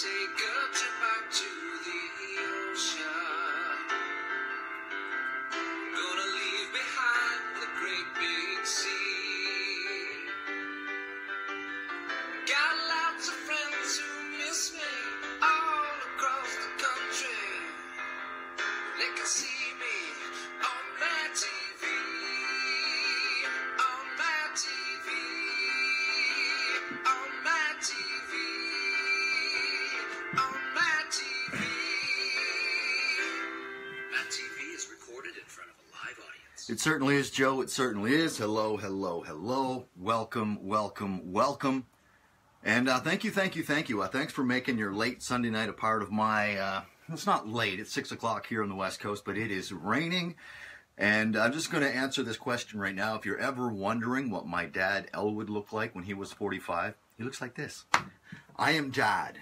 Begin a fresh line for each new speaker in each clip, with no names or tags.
take a trip out to the ocean. Gonna leave behind the great big sea. Got lots of friends who miss me all across the country. They can see me on MattTv, on MattTV, on MattTV, on MattTV. MattTV is recorded in front of a live audience.
It certainly is, Joe. It certainly is. Hello, hello, hello. Welcome, welcome, welcome. And thank you. Thanks for making your late Sunday night a part of my, it's not late, it's 6 o'clock here on the West Coast, but it is raining. And I'm just going to answer this question right now. If you're ever wondering what my dad, Elwood, looked like when he was 45, he looks like this. I am Dad.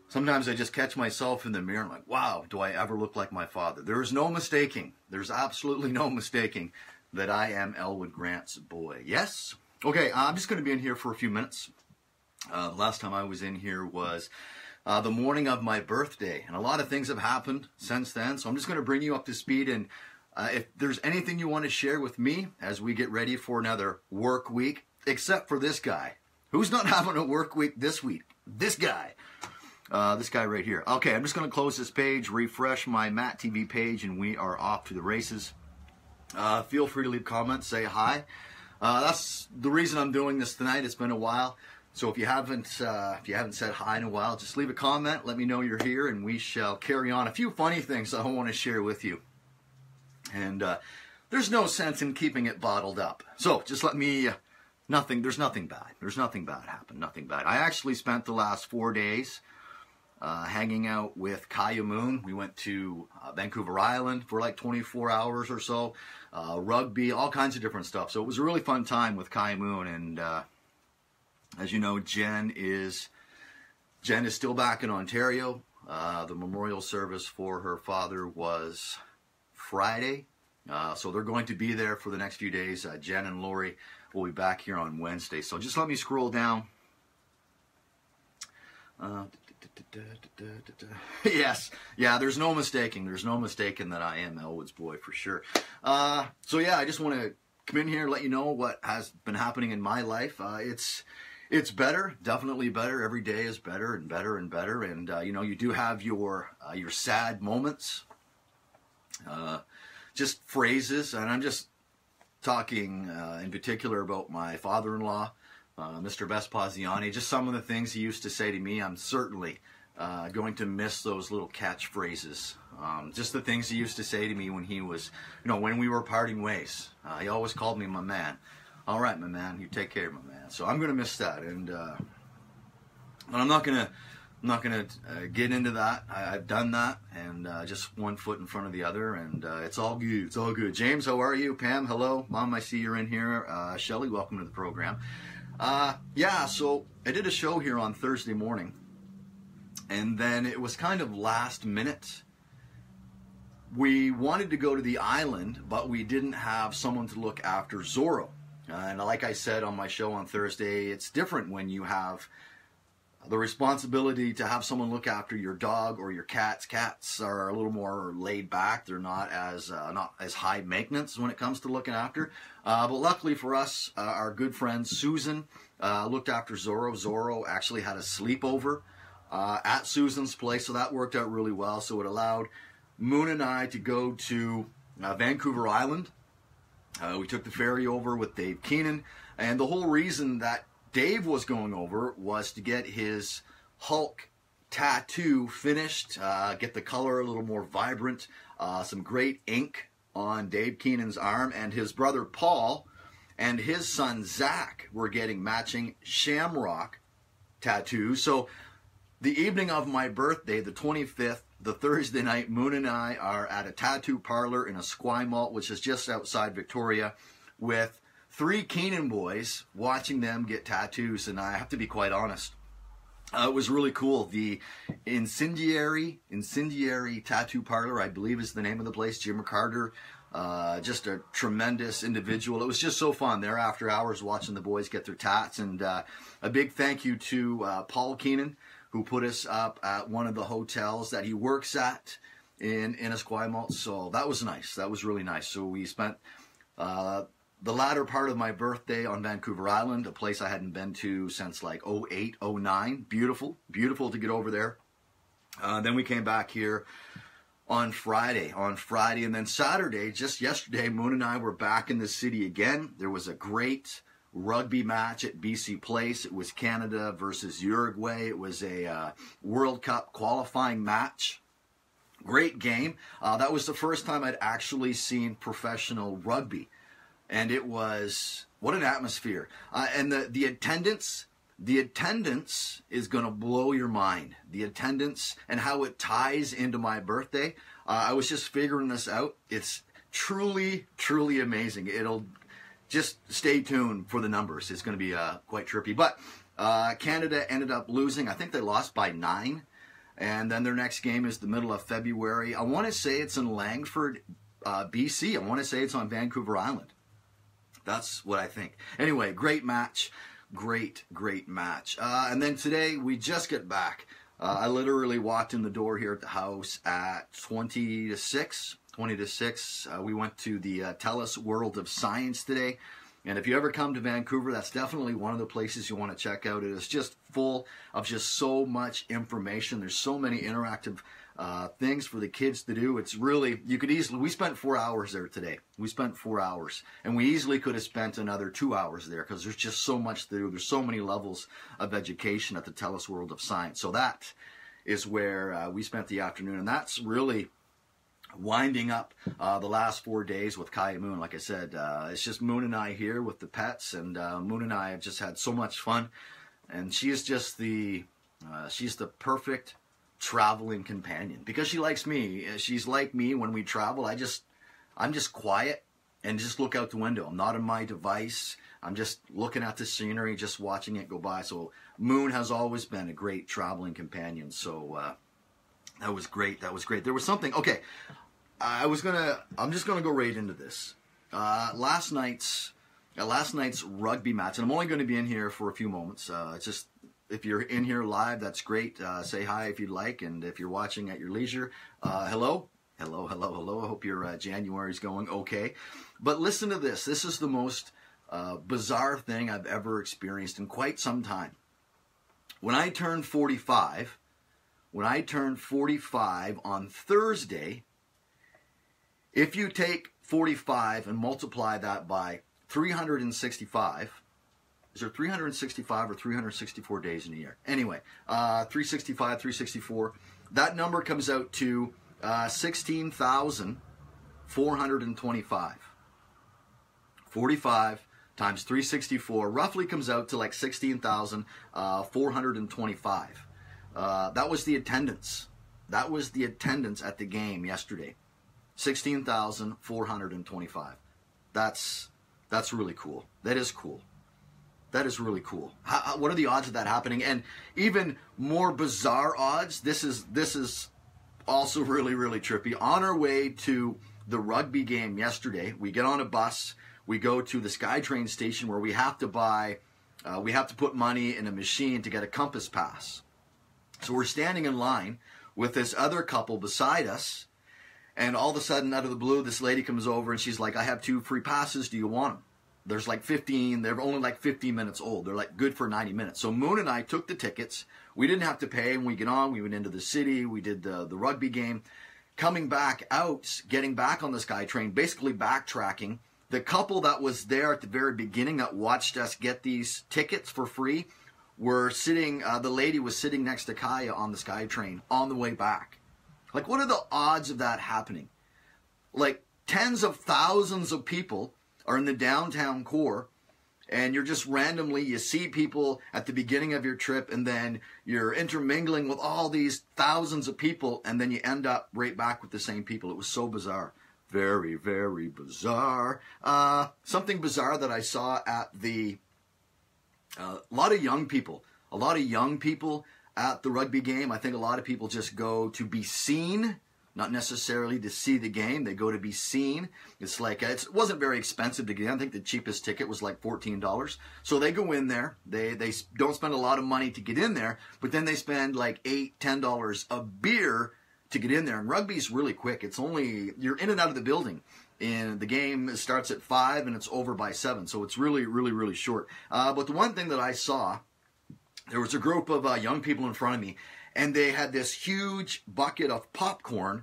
Sometimes I just catch myself in the mirror and I'm like, wow, do I ever look like my father? There is no mistaking. There's absolutely no mistaking that I am Elwood Grant's boy. Yes? Okay, I'm just going to be in here for a few minutes. Last time I was in here was the morning of my birthday, and a lot of things have happened since then, so I'm just going to bring you up to speed, and if there's anything you want to share with me as we get ready for another work week, except for this guy. Who's not having a work week this week? This guy right here. Okay, I'm just going to close this page, refresh my MattTV page, and we are off to the races. Feel free to leave comments, say hi. That's the reason I'm doing this tonight. It's been a while, so if you haven't said hi in a while, just leave a comment. Let me know you're here, and we shall carry on. A few funny things I want to share with you, and there's no sense in keeping it bottled up. So just let me. There's nothing bad. There's nothing bad happened. Nothing bad. I actually spent the last 4 days hanging out with Kaya Moon. We went to Vancouver Island for like 24 hours or so. Rugby, all kinds of different stuff. So it was a really fun time with Kaya Moon. And as you know, Jen is still back in Ontario. The memorial service for her father was Friday. So they're going to be there for the next few days. Jen and Lori will be back here on Wednesday. So just let me scroll down. Yes, yeah, there's no mistaking that I am Elwood's boy for sure. So yeah, I just want to come in here and let you know what has been happening in my life. It's better, definitely better. Every day is better and better and better. And you know, you do have your sad moments, just phrases, and I'm just talking in particular about my father-in-law. Mr. Vespaziani, just some of the things he used to say to me. I'm certainly going to miss those little catchphrases. Just the things he used to say to me when he was, when we were parting ways. He always called me my man. All right, my man, you take care, my man. So I'm going to miss that, and I'm not gonna get into that. I've done that, and just one foot in front of the other, and it's all good. It's all good. James, how are you? Pam, hello. Mom, I see you're in here. Shelly, welcome to the program. Yeah, so I did a show here on Thursday morning, and then it was kind of last minute. We wanted to go to the island, but we didn't have someone to look after Zorro. And like I said on my show on Thursday, it's different when you have the responsibility to have someone look after your dog or your cats. Cats are a little more laid back. They're not as high maintenance when it comes to looking after. But luckily for us, our good friend Susan looked after Zorro. Zorro actually had a sleepover at Susan's place, so that worked out really well. So it allowed Moon and I to go to Vancouver Island. We took the ferry over with Dave Keenan, and the whole reason that Dave was going over was to get his Hulk tattoo finished, get the color a little more vibrant, some great ink on Dave Keenan's arm, and his brother Paul and his son Zach were getting matching shamrock tattoos. So the evening of my birthday, the 25th, the Thursday night, Moon and I are at a tattoo parlor in Esquimalt, which is just outside Victoria, with 3 Keenan boys watching them get tattoos. And I have to be quite honest, it was really cool. The Incendiary Tattoo Parlor, I believe is the name of the place. Jim Carter Just a tremendous individual. It was just so fun there after hours watching the boys get their tats. And a big thank you to Paul Keenan, who put us up at one of the hotels that he works at in Esquimalt. So that was nice. That was really nice. So we spent the latter part of my birthday on Vancouver Island, a place I hadn't been to since like 08, 09. Beautiful, beautiful to get over there. Then we came back here on Friday, and then Saturday, just yesterday, Moon and I were back in the city again. There was a great rugby match at BC Place. It was Canada versus Uruguay. It was a World Cup qualifying match. Great game. That was the first time I'd actually seen professional rugby, and it was, what an atmosphere. And the attendance is going to blow your mind. The attendance and how it ties into my birthday. I was just figuring this out. It's truly, truly amazing. It'll just stay tuned for the numbers. It's going to be quite trippy. But Canada ended up losing. I think they lost by 9. And then their next game is the middle of February. I want to say it's in Langford, BC. I want to say it's on Vancouver Island. That's what I think. Anyway, great match. Great match. And then today, we just get back. I literally walked in the door here at the house at 20 to 6. We went to the TELUS World of Science today. And if you ever come to Vancouver, that's definitely one of the places you want to check out. It is just full of just so much information. There's so many interactive things for the kids to do. It's really, we spent 4 hours there today. We spent 4 hours. And we easily could have spent another 2 hours there because there's just so much to do. There's so many levels of education at the TELUS World of Science. So that is where we spent the afternoon. And that's really winding up the last 4 days with Kaya Moon. Like I said, it's just Moon and I here with the pets, and Moon and I have just had so much fun. And she is just she's the perfect traveling companion because she likes me. She's like me when we travel. I'm just quiet and just look out the window. I'm not on my device. I'm just looking at the scenery, just watching it go by. So Moon has always been a great traveling companion. So that was great. That was great. There was something. Okay. I'm just gonna go right into this. Last night's rugby match, and I'm only going to be in here for a few moments. It's just, if you're in here live, that's great. Say hi if you'd like, and if you're watching at your leisure, hello. I hope your January's going okay. But listen to this. This is the most bizarre thing I've ever experienced in quite some time. When I turned 45 on Thursday, if you take 45 and multiply that by 365, is there 365 or 364 days in a year? Anyway, 365, 364, that number comes out to 16,425. 45 times 364 roughly comes out to like 16,425. That was the attendance. That was the attendance at the game yesterday. 16,425. That's really cool. That is cool. That is really cool. What are the odds of that happening? And even more bizarre odds, this is also really, really trippy. On our way to the rugby game yesterday, we get on a bus, we go to the SkyTrain station where we have to put money in a machine to get a Compass Pass. So we're standing in line with this other couple beside us, and all of a sudden, out of the blue, this lady comes over and she's like, I have 2 free passes. Do you want them? There's like 15. They're only like 15 minutes old. They're like good for 90 minutes. So Moon and I took the tickets. We didn't have to pay. And we get on. We went into the city. We did the rugby game. Coming back out, getting back on the SkyTrain, basically backtracking. The couple that was there at the very beginning that watched us get these tickets for free were sitting, the lady was sitting next to Kaya on the SkyTrain on the way back. Like, what are the odds of that happening? Like, tens of thousands of people are in the downtown core, and you're just randomly, you see people at the beginning of your trip, and then you're intermingling with all these thousands of people, and then you end up right back with the same people. It was so bizarre. Very, very bizarre. Something bizarre that I saw at a lot of young people at the rugby game. I think a lot of people just go to be seen not necessarily to see the game. They go to be seen. It's like, it wasn't very expensive to get in. I think the cheapest ticket was like $14. So they go in there. They don't spend a lot of money to get in there, but then they spend like $8, $10 a beer to get in there. And rugby's really quick. It's only, you're in and out of the building. And the game starts at 5 and it's over by 7. So it's really, really, really short. But the one thing that I saw, there was a group of young people in front of me, and they had this huge bucket of popcorn,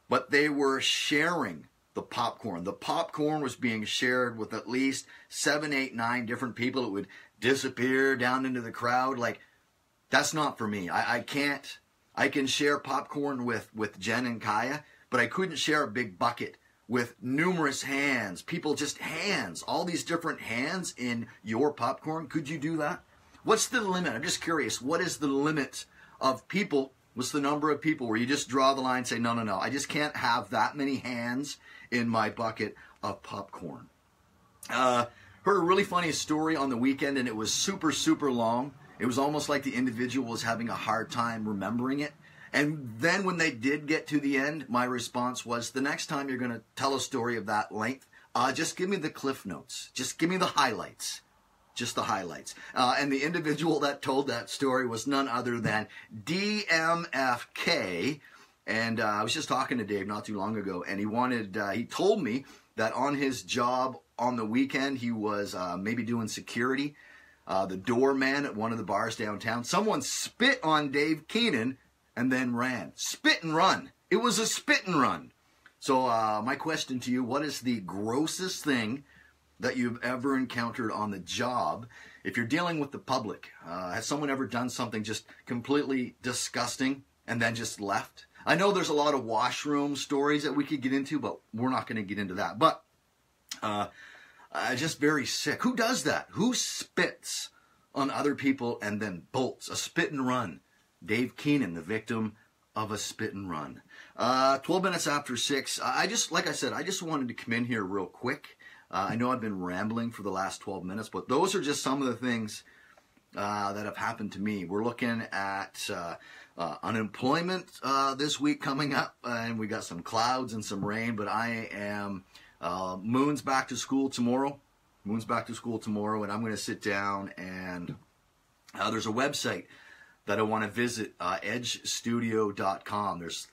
but they were sharing the popcorn. The popcorn was being shared with at least 7, 8, 9 different people. It would disappear down into the crowd. Like, that's not for me. I can't. I can share popcorn with Jen and Kaya, but I couldn't share a big bucket with numerous hands. People, just hands. All these different hands in your popcorn. Could you do that? What's the limit? I'm just curious. What is the limit of people? What's the number of people where you just draw the line and say, no, no, no. I just can't have that many hands in my bucket of popcorn. Heard a really funny story on the weekend, and it was super, super long. It was almost like the individual was having a hard time remembering it. And then when they did get to the end, my response was, the next time you're going to tell a story of that length, just give me the cliff notes. Just give me the highlights. Just the highlights. And the individual that told that story was none other than DMFK. And I was just talking to Dave not too long ago, and he told me that on his job on the weekend, he was maybe doing security, the doorman at one of the bars downtown. Someone spit on Dave Keenan and then ran. Spit and run. It was a spit and run. So my question to you, what is the grossest thing that you've ever encountered on the job? If you're dealing with the public, has someone ever done something just completely disgusting and then just left? I know there's a lot of washroom stories that we could get into, but we're not going to get into that. But just very sick. Who does that? Who spits on other people and then bolts? A spit and run. Dave Keenan, the victim of a spit and run. 12 minutes after 6. Like I said, I just wanted to come in here real quick. I know I've been rambling for the last 12 minutes, but those are just some of the things that have happened to me. We're looking at unemployment this week coming up, and we got some clouds and some rain, but I am, Moon's back to school tomorrow. Moon's back to school tomorrow, and I'm going to sit down and there's a website that I want to visit, edgestudio.com. There's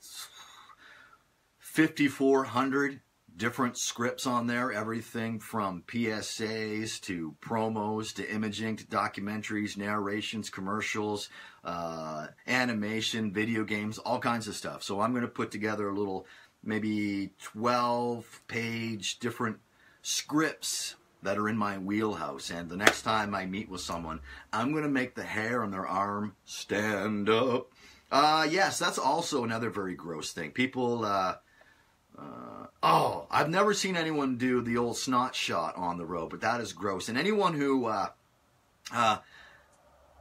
5,400 different scripts on there, everything from PSAs to promos to imaging to documentaries, narrations, commercials, animation, video games, all kinds of stuff. So I'm going to put together a little, maybe 12-page different scripts that are in my wheelhouse, and the next time I meet with someone, I'm going to make the hair on their arm stand up. Yes, that's also another very gross thing. People, I've never seen anyone do the old snot shot on the road, but that is gross. And anyone who,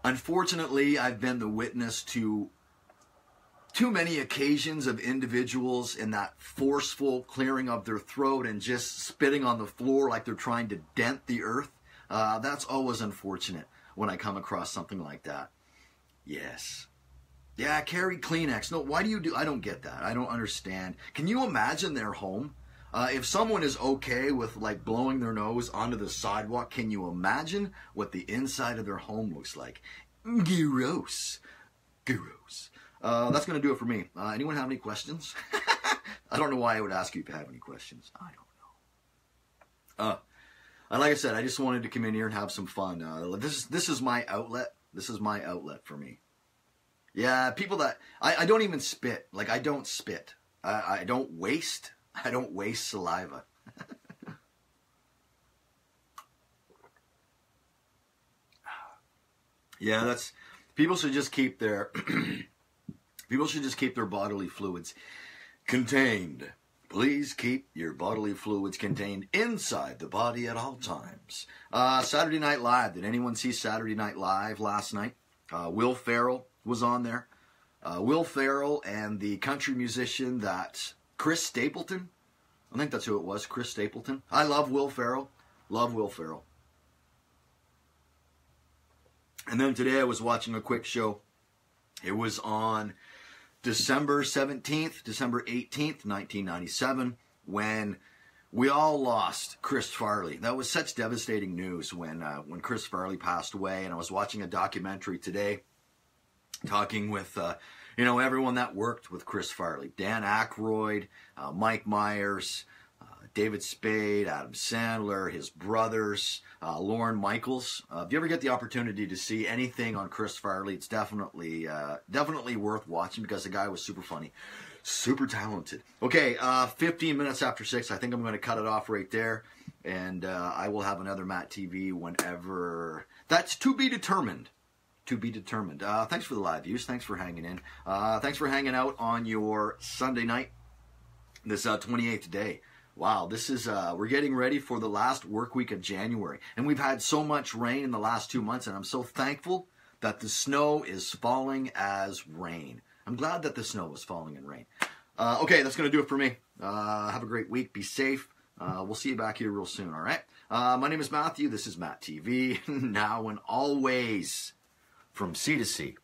unfortunately, I've been the witness to too many occasions of individuals in that forceful clearing of their throat and just spitting on the floor like they're trying to dent the earth. That's always unfortunate when I come across something like that. Yes. Yeah, carry Kleenex. No, why do you do? I don't get that. I don't understand. Can you imagine their home? If someone is okay with like blowing their nose onto the sidewalk, can you imagine what the inside of their home looks like? Gross. Gross. That's going to do it for me. Anyone have any questions? I don't know why I would ask you if you have any questions. I don't know. And like I said, I just wanted to come in here and have some fun. This is my outlet. This is my outlet for me. Yeah, people that... I don't even spit. Like, I don't spit. I don't waste. I don't waste saliva. Yeah, that's... People should just keep their... People should just keep their bodily fluids contained. Please keep your bodily fluids contained inside the body at all times. Saturday Night Live. Did anyone see Saturday Night Live last night? Will Ferrell was on there. Will Ferrell and the country musician that Chris Stapleton. I think that's who it was, Chris Stapleton. I love Will Ferrell. Love Will Ferrell. And then today I was watching a quick show. It was on December 17th, December 18th, 1997, when we all lost Chris Farley. That was such devastating news when Chris Farley passed away. And I was watching a documentary today, talking with everyone that worked with Chris Farley: Dan Aykroyd, Mike Myers, David Spade, Adam Sandler, his brothers, Lorne Michaels. If you ever get the opportunity to see anything on Chris Farley, it's definitely worth watching, because the guy was super funny, super talented. Okay, 15 minutes after 6. I think I'm going to cut it off right there, and I will have another MattTv whenever. That's to be determined. To be determined. Thanks for the live views. Thanks for hanging in. Thanks for hanging out on your Sunday night, this 28th day. Wow, this is, we're getting ready for the last work week of January. And we've had so much rain in the last 2 months, and I'm so thankful that the snow is falling as rain. I'm glad that the snow is falling in rain. Okay, that's going to do it for me. Have a great week. Be safe. We'll see you back here real soon, all right? My name is Matthew. This is MattTV. Now and always, from sea to sea.